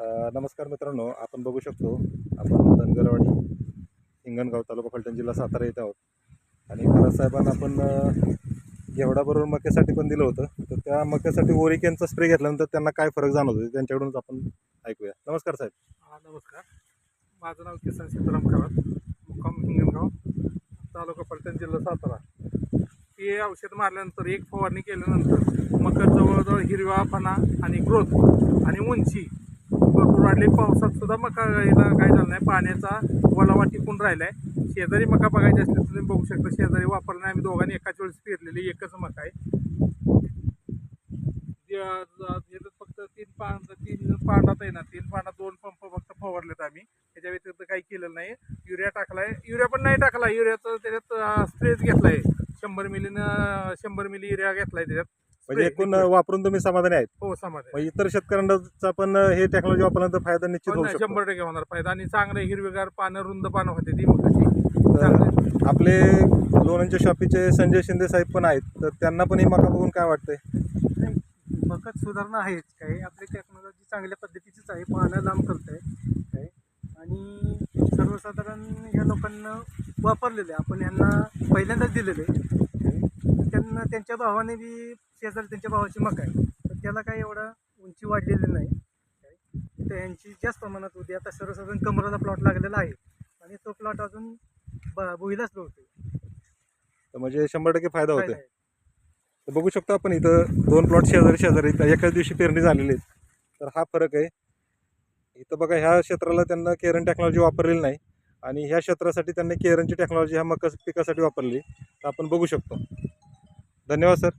नमस्कार मित्रांनो, आपण बघू शकतो आपण धनगरवाडी हिंगणगाव तालुका फलटण जिल्हा सातारा येथे आहोत. आणि खरंच साहेबांना आपण घेवडाबरोबर मक्यासाठी पण दिलं होतं. तर त्या मक्यासाठी ओरिकेनचा स्प्रे घेतल्यानंतर त्यांना काय फरक जाणवतो त्यांच्याकडूनच आपण ऐकूया. नमस्कार साहेब. नमस्कार. माझं नाव किसन सीताराम खरात, मुक्काम हिंगणगाव, तालुका फलटण, जिल्हा सातारा. हे औषध मारल्यानंतर एक फवारणी केल्यानंतर मका जवळजवळ हिरवापणा आणि ग्रोथ आणि उंची भरपूर वाढली. पावसात सुद्धा मकाला काय झालं नाही, पाण्याचा ओलावा टिकून राहिला आहे. शेजारी मका बघायची असली तर तुम्ही बघू शकता, शेजारी वापरणे आम्ही दोघांनी एकाच वेळेस पेरलेली एकच मका आहे. फक्त तीन पांडात आहे ना, 3 पांडात 2 पंप फक्त फवारलेत आम्ही. त्याच्या व्यतिरिक्त काही केलेलं नाही. युरिया टाकलाय, युरिया पण नाही टाकला. युरियाचं त्याच्यात स्प्रेच घेतलाय, 100 मिली युरिया घेतलाय त्याच्यात. म्हणजे एकूण वापरून तुम्ही समाधानी आहेत? हो, समाधान. मग इतर शेतकऱ्यांचा पण हे टेक्नॉलॉजी वापरल्यानंतर फायदा निश्चित होऊ शकतो. 100% होणार फायदा. आणि चांगले हिरवेगार पानं, रुंद पानं होते ती मकाची. आपले लोणंदच्या शॉपीचे संजय शिंदे साहेब पण आहेत, तर त्यांना पण ही मका बघून काय वाटतंय? मकात सुधारणा आहेच काही. आपली टेक्नॉलॉजी चांगल्या पद्धतीचीच आहे, पानं लांब करत आहे आणि सर्वसाधारण या लोकांना वापरलेले आपण यांना पहिल्यांदाच दिलेले. त्यांना त्यांच्या भावाने बी शेजारी त्यांच्या भावाची मका आहे, तर त्याला काही एवढा उंची वाढलेली नाही. तर यांची जास्त प्रमाणात होती. आता सर्वसाधारण कमराला प्लॉट लागलेला आहे आणि तो प्लॉट अजून भुईलाच लावतोय, तर म्हणजे 100% फायदा होतोय. फायदा आहे. तर बघू शकतो आपण इथं 2 प्लॉट शेजारी एकाच दिवशी पेरणी झालेली आहेत. तर हा फरक आहे. इथं बघा, ह्या क्षेत्राला त्यांना केरन टेक्नॉलॉजी वापरलेली नाही आणि ह्या क्षेत्रासाठी त्यांनी केरनची टेक्नॉलॉजी ह्या मका पिकासाठी वापरली. तर आपण बघू शकतो. धन्यवाद सर.